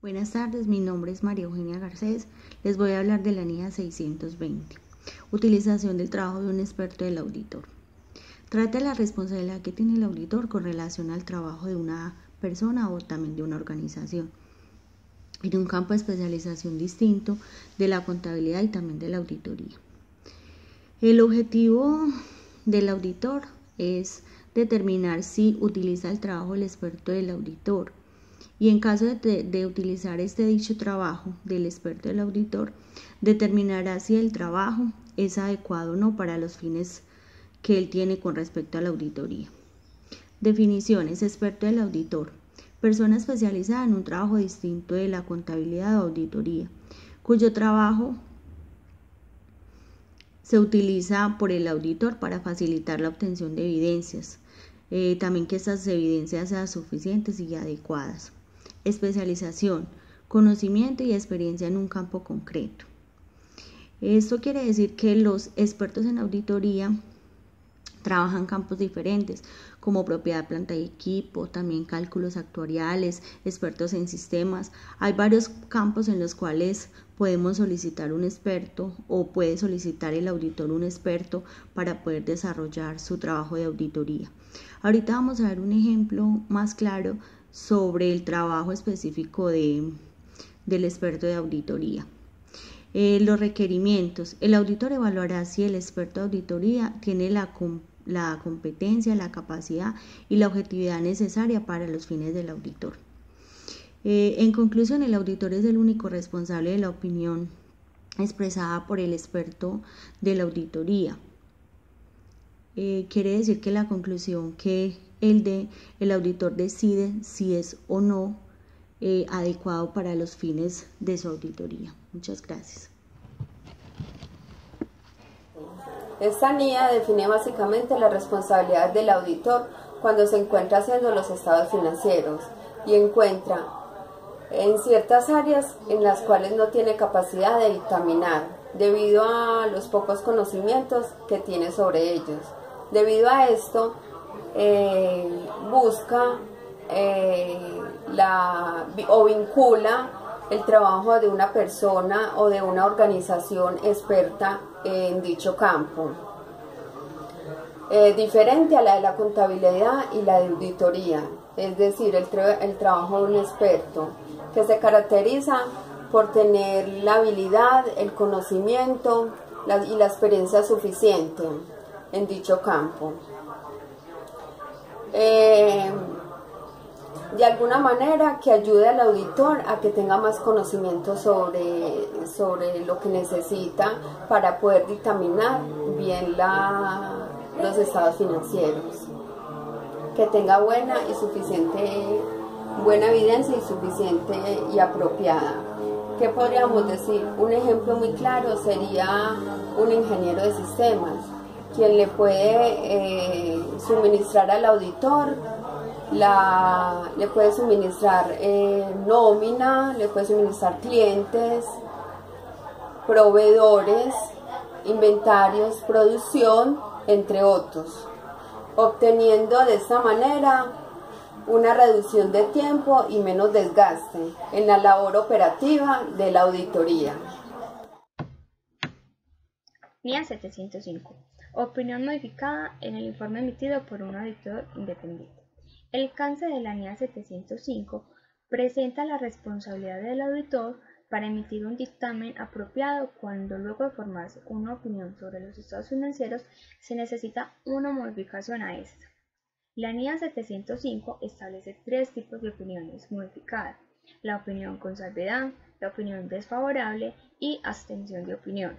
Buenas tardes, mi nombre es María Eugenia Garcés. Les voy a hablar de la NIA 620. Utilización del trabajo de un experto del auditor. Trata la responsabilidad que tiene el auditor con relación al trabajo de una persona o también de una organización, en un campo de especialización distinto de la contabilidad y también de la auditoría. El objetivo del auditor es determinar si utiliza el trabajo del experto del auditor, y en caso de utilizar dicho trabajo del experto del auditor, determinará si el trabajo es adecuado o no para los fines que él tiene con respecto a la auditoría. Definiciones: experto del auditor: persona especializada en un trabajo distinto de la contabilidad o auditoría, cuyo trabajo se utiliza por el auditor para facilitar la obtención de evidencias, también que estas evidencias sean suficientes y adecuadas. Especialización: conocimiento y experiencia en un campo concreto. Esto quiere decir que los expertos en auditoría trabajan campos diferentes, como propiedad, planta y equipo, también cálculos actuariales, expertos en sistemas. Hay varios campos en los cuales podemos solicitar un experto o puede solicitar el auditor un experto para poder desarrollar su trabajo de auditoría. Ahorita vamos a ver un ejemplo más claro sobre el trabajo específico del experto de auditoría. Los requerimientos: el auditor evaluará si el experto de auditoría tiene la competencia, la capacidad y la objetividad necesaria para los fines del auditor. En conclusión, el auditor es el único responsable de la opinión expresada por el experto de la auditoría. Quiere decir que la conclusión que el auditor decide si es o no adecuado para los fines de su auditoría. Muchas gracias. Esta NIA define básicamente la responsabilidad del auditor cuando se encuentra haciendo los estados financieros y encuentra en ciertas áreas en las cuales no tiene capacidad de dictaminar debido a los pocos conocimientos que tiene sobre ellos. Debido a esto, busca o vincula el trabajo de una persona o de una organización experta en dicho campo, diferente a la de la contabilidad y la de auditoría, es decir, el trabajo de un experto que se caracteriza por tener la habilidad, el conocimiento y la experiencia suficiente en dicho campo. De alguna manera que ayude al auditor a que tenga más conocimiento sobre lo que necesita para poder dictaminar bien los estados financieros, que tenga buena evidencia y suficiente y apropiada. ¿Qué podríamos decir? Un ejemplo muy claro sería un ingeniero de sistemas, quien le puede suministrar al auditor, le puede suministrar nómina, le puede suministrar clientes, proveedores, inventarios, producción, entre otros, obteniendo de esta manera una reducción de tiempo y menos desgaste en la labor operativa de la auditoría. NIA 705. Opinión modificada en el informe emitido por un auditor independiente. El alcance de la NIA 705 presenta la responsabilidad del auditor para emitir un dictamen apropiado cuando, luego de formarse una opinión sobre los estados financieros, se necesita una modificación a esta. La NIA 705 establece tres tipos de opiniones modificadas: la opinión con salvedad, la opinión desfavorable y abstención de opinión.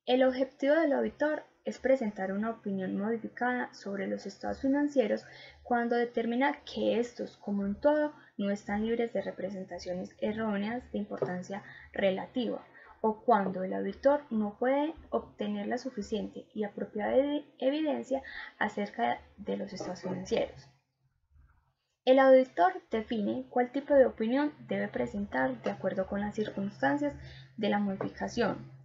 El objetivo del auditor es presentar una opinión modificada sobre los estados financieros cuando determina que estos, como en todo, no están libres de representaciones erróneas de importancia relativa, o cuando el auditor no puede obtener la suficiente y apropiada evidencia acerca de los estados financieros. El auditor define cuál tipo de opinión debe presentar de acuerdo con las circunstancias de la modificación.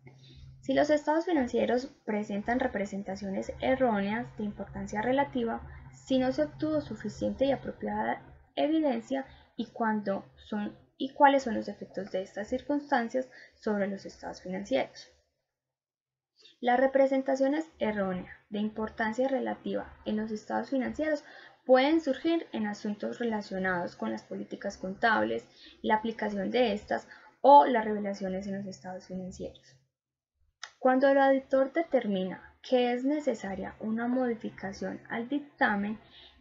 Si los estados financieros presentan representaciones erróneas de importancia relativa, si no se obtuvo suficiente y apropiada evidencia y cuando son y cuáles son los efectos de estas circunstancias sobre los estados financieros. Las representaciones erróneas de importancia relativa en los estados financieros pueden surgir en asuntos relacionados con las políticas contables, la aplicación de estas o las revelaciones en los estados financieros. Cuando el auditor determina que es necesaria una modificación al dictamen,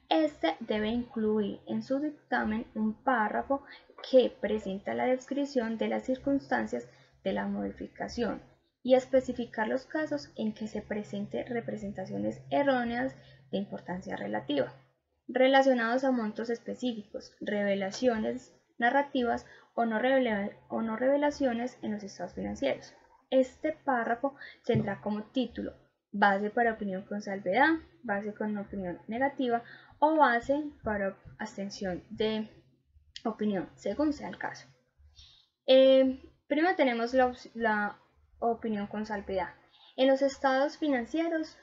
este debe incluir en su dictamen un párrafo que presenta la descripción de las circunstancias de la modificación y especificar los casos en que se presenten representaciones erróneas de importancia relativa, relacionados a montos específicos, revelaciones narrativas o no revelaciones en los estados financieros. Este párrafo tendrá como título base para opinión con salvedad, base con opinión negativa o base para abstención de opinión, según sea el caso. Primero tenemos la opinión con salvedad. En los estados financieros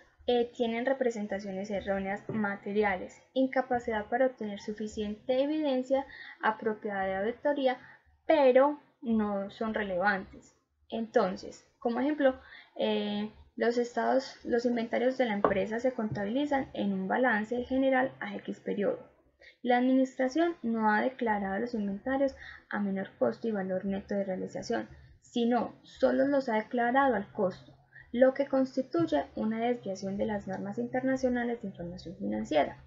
tienen representaciones erróneas materiales, incapacidad para obtener suficiente evidencia apropiada de auditoría, pero no son relevantes. Entonces, como ejemplo, los inventarios de la empresa se contabilizan en un balance general a X periodo. La administración no ha declarado los inventarios a menor costo y valor neto de realización, sino solo los ha declarado al costo, lo que constituye una desviación de las normas internacionales de información financiera.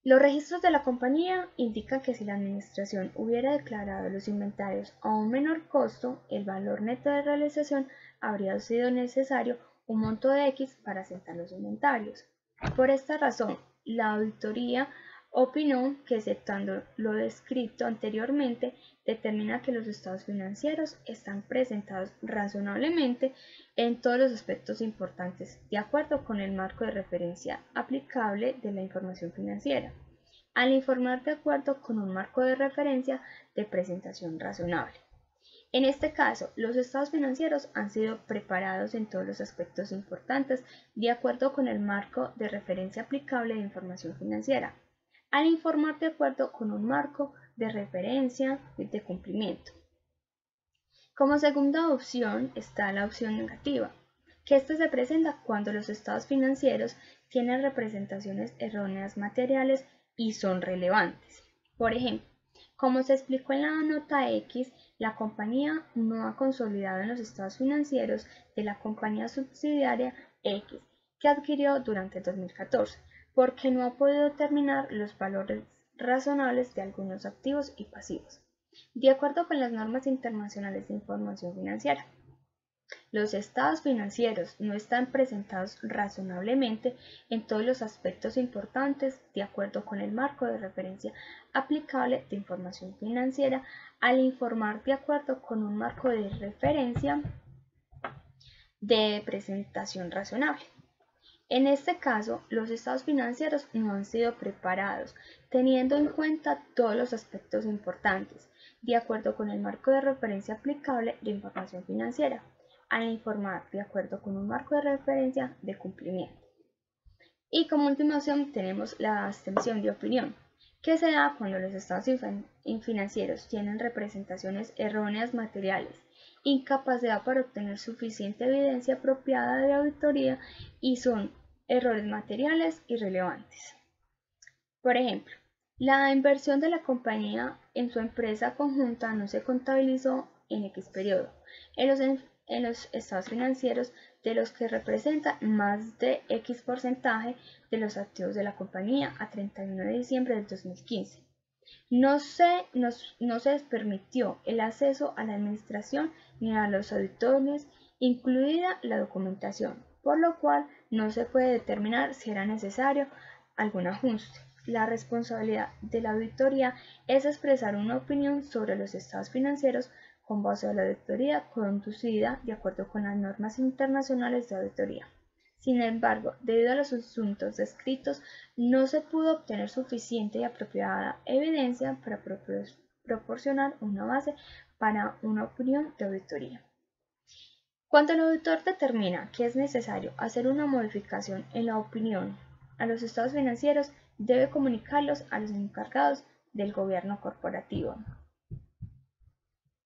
Los registros de la compañía indican que si la administración hubiera declarado los inventarios a un menor costo, el valor neto de realización habría sido necesario un monto de X para asentar los inventarios. Por esta razón, la auditoría opinó que, exceptuando lo descrito anteriormente, determina que los estados financieros están presentados razonablemente en todos los aspectos importantes, de acuerdo con el marco de referencia aplicable de la información financiera, al informar de acuerdo con un marco de referencia de presentación razonable. En este caso, los estados financieros han sido preparados en todos los aspectos importantes de acuerdo con el marco de referencia aplicable de información financiera, al informar de acuerdo con un marco de referencia de cumplimiento. Como segunda opción está la opción negativa, que esta se presenta cuando los estados financieros tienen representaciones erróneas materiales y son relevantes. Por ejemplo, como se explicó en la nota X, la compañía no ha consolidado en los estados financieros de la compañía subsidiaria X que adquirió durante 2014, porque no ha podido determinar los valores razonables de algunos activos y pasivos, de acuerdo con las normas internacionales de información financiera. Los estados financieros no están presentados razonablemente en todos los aspectos importantes de acuerdo con el marco de referencia aplicable de información financiera, al informar de acuerdo con un marco de referencia de presentación razonable. En este caso, los estados financieros no han sido preparados teniendo en cuenta todos los aspectos importantes, de acuerdo con el marco de referencia aplicable de información financiera, al informar de acuerdo con un marco de referencia de cumplimiento. Y como última opción tenemos la abstención de opinión, que se da cuando los estados financieros tienen representaciones erróneas materiales, incapacidad para obtener suficiente evidencia apropiada de auditoría y son errores materiales irrelevantes. Por ejemplo, la inversión de la compañía en su empresa conjunta no se contabilizó en X periodo en los estados financieros de los que representa más de X porcentaje de los activos de la compañía a 31 de diciembre del 2015. No se les permitió el acceso a la administración ni a los auditores, incluida la documentación, por lo cual no se puede determinar si era necesario algún ajuste. La responsabilidad de la auditoría es expresar una opinión sobre los estados financieros con base a la auditoría conducida de acuerdo con las normas internacionales de auditoría. Sin embargo, debido a los asuntos descritos, no se pudo obtener suficiente y apropiada evidencia para proporcionar una base para una opinión de auditoría. Cuando el auditor determina que es necesario hacer una modificación en la opinión a los estados financieros, debe comunicarlos a los encargados del gobierno corporativo.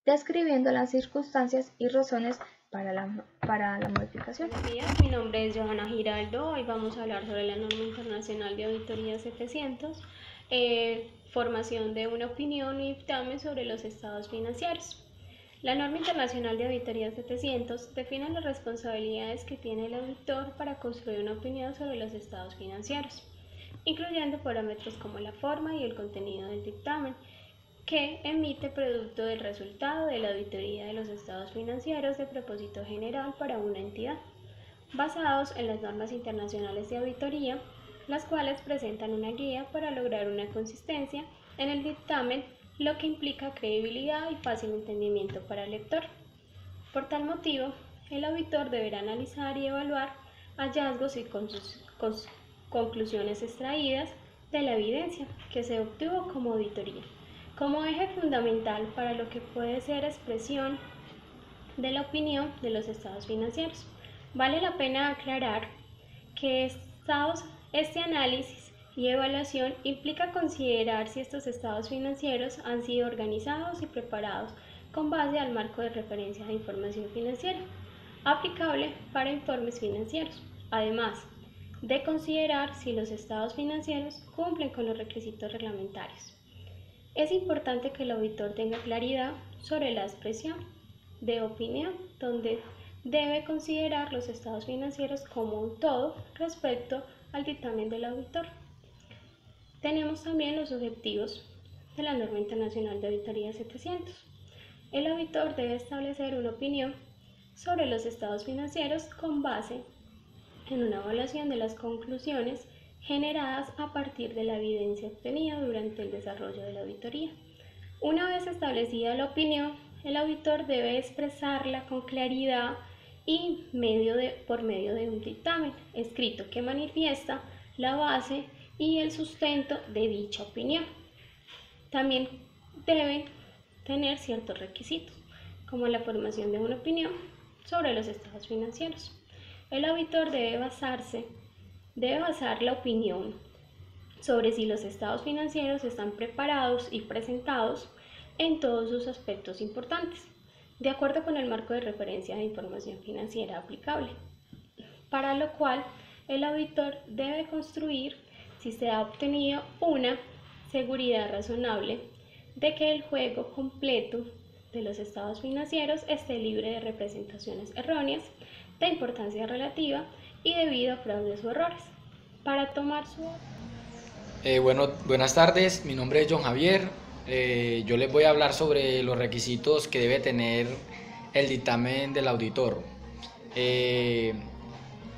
describiendo las circunstancias y razones para la modificación. Buenos días, mi nombre es Johanna Giraldo. Hoy vamos a hablar sobre la norma internacional de auditoría 700, formación de una opinión y dictamen sobre los estados financieros. La norma internacional de auditoría 700 define las responsabilidades que tiene el auditor para construir una opinión sobre los estados financieros, incluyendo parámetros como la forma y el contenido del dictamen que emite producto del resultado de la auditoría de los estados financieros de propósito general para una entidad, basados en las normas internacionales de auditoría, las cuales presentan una guía para lograr una consistencia en el dictamen, lo que implica credibilidad y fácil entendimiento para el lector. Por tal motivo, el auditor deberá analizar y evaluar hallazgos y conclusiones extraídas de la evidencia que se obtuvo como auditoría, como eje fundamental para lo que puede ser expresión de la opinión de los estados financieros. Vale la pena aclarar que este análisis y evaluación implica considerar si estos estados financieros han sido organizados y preparados con base al marco de referencia de información financiera, aplicable para informes financieros, además de considerar si los estados financieros cumplen con los requisitos reglamentarios. Es importante que el auditor tenga claridad sobre la expresión de opinión, donde debe considerar los estados financieros como un todo respecto al dictamen del auditor. Tenemos también los objetivos de la norma internacional de auditoría 700. El auditor debe establecer una opinión sobre los estados financieros con base en una evaluación de las conclusiones generadas a partir de la evidencia obtenida durante el desarrollo de la auditoría. Una vez establecida la opinión, el auditor debe expresarla con claridad y por medio de un dictamen escrito que manifiesta la base y el sustento de dicha opinión. También deben tener ciertos requisitos, como la formación de una opinión sobre los estados financieros. El auditor debe basar la opinión sobre si los estados financieros están preparados y presentados en todos sus aspectos importantes, de acuerdo con el marco de referencia de información financiera aplicable, para lo cual el auditor debe construir si se ha obtenido una seguridad razonable de que el juego completo de los estados financieros esté libre de representaciones erróneas, de importancia relativa y debido a fraudes o errores. Para tomar su... Buenas tardes, mi nombre es John Javier. Yo les voy a hablar sobre los requisitos que debe tener el dictamen del auditor.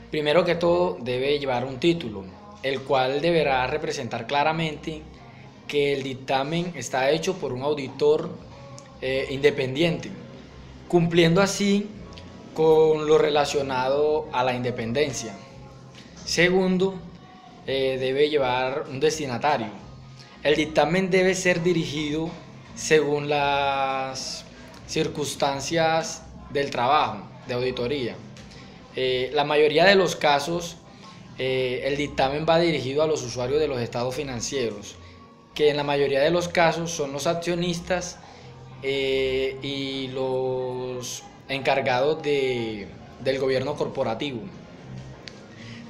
Primero que todo, debe llevar un título, el cual deberá representar claramente que el dictamen está hecho por un auditor independiente, cumpliendo así con lo relacionado a la independencia. Segundo, debe llevar un destinatario. El dictamen debe ser dirigido según las circunstancias del trabajo de auditoría. La mayoría de los casos, el dictamen va dirigido a los usuarios de los estados financieros, que en la mayoría de los casos son los accionistas y los encargados del gobierno corporativo.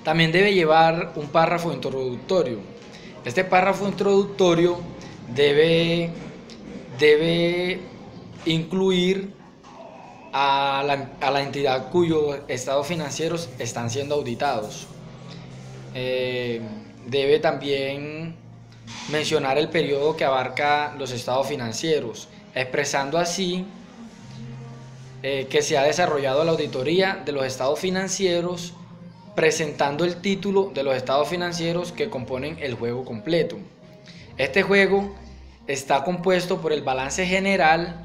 También debe llevar un párrafo introductorio. Este párrafo introductorio debe incluir a la entidad cuyos estados financieros están siendo auditados. Debe también mencionar el periodo que abarca los estados financieros, expresando así que se ha desarrollado la auditoría de los estados financieros, presentando el título de los estados financieros que componen el juego completo. Este juego está compuesto por el balance general,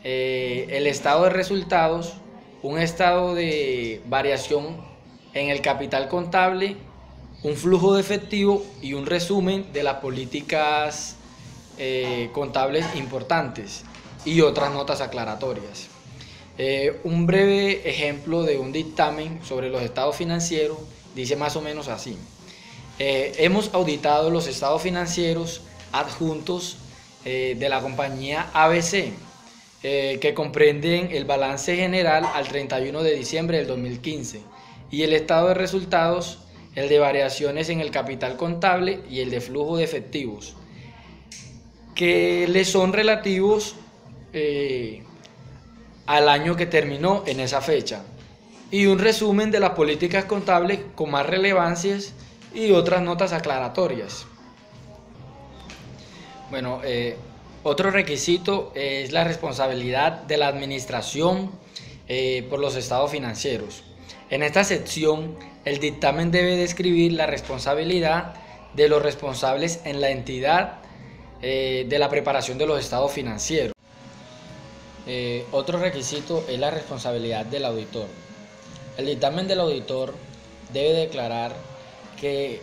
el estado de resultados, un estado de variación en el capital contable, un flujo de efectivo y un resumen de las políticas contables importantes y otras notas aclaratorias. Un breve ejemplo de un dictamen sobre los estados financieros dice más o menos así: hemos auditado los estados financieros adjuntos de la compañía ABC, que comprenden el balance general al 31 de diciembre del 2015 y el estado de resultados, el de variaciones en el capital contable y el de flujo de efectivos, que le son relativos al año que terminó en esa fecha, y un resumen de las políticas contables con más relevancias y otras notas aclaratorias. Bueno, otro requisito es la responsabilidad de la administración por los estados financieros. En esta sección, el dictamen debe describir la responsabilidad de los responsables en la entidad de la preparación de los estados financieros. Otro requisito es la responsabilidad del auditor. El dictamen del auditor debe declarar que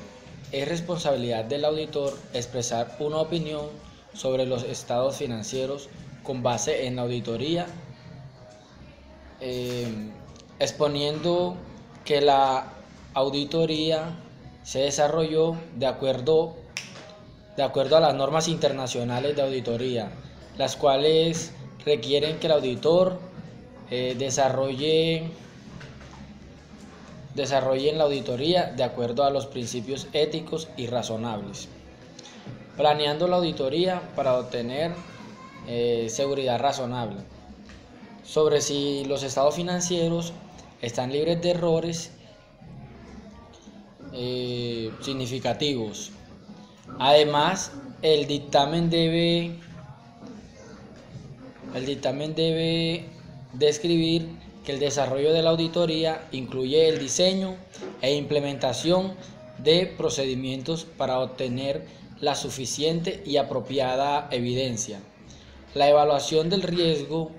es responsabilidad del auditor expresar una opinión sobre los estados financieros con base en la auditoría, exponiendo que la auditoría se desarrolló de acuerdo a las normas internacionales de auditoría, las cuales requieren que el auditor desarrolle en la auditoría de acuerdo a los principios éticos y razonables, planeando la auditoría para obtener seguridad razonable sobre si los estados financieros están libres de errores significativos. Además, el dictamen debe describir que el desarrollo de la auditoría incluye el diseño e implementación de procedimientos para obtener la suficiente y apropiada evidencia, la evaluación del riesgo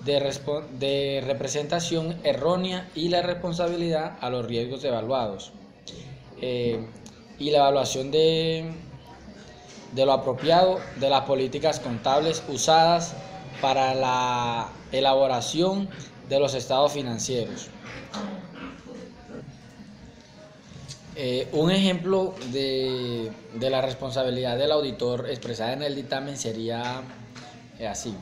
de representación errónea y la responsabilidad a los riesgos evaluados, y la evaluación de lo apropiado de las políticas contables usadas para la elaboración de los estados financieros. Un ejemplo de la responsabilidad del auditor expresada en el dictamen sería así.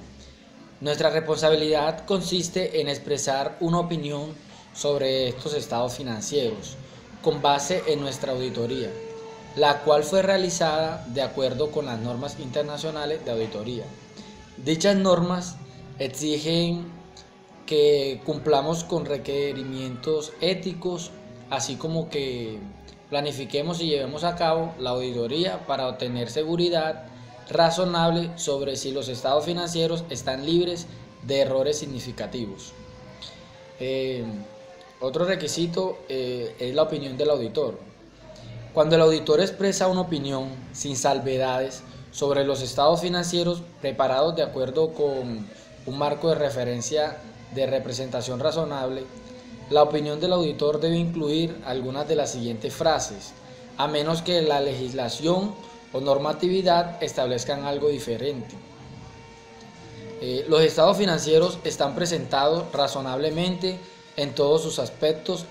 Nuestra responsabilidad consiste en expresar una opinión sobre estos estados financieros con base en nuestra auditoría, la cual fue realizada de acuerdo con las normas internacionales de auditoría. Dichas normas exigen que cumplamos con requerimientos éticos, así como que planifiquemos y llevemos a cabo la auditoría para obtener seguridad razonable sobre si los estados financieros están libres de errores significativos. Otro requisito es la opinión del auditor. Cuando el auditor expresa una opinión sin salvedades sobre los estados financieros preparados de acuerdo con un marco de referencia de representación razonable, la opinión del auditor debe incluir algunas de las siguientes frases, a menos que la legislación o normatividad establezcan algo diferente. Los estados financieros están presentados razonablemente en todos sus aspectos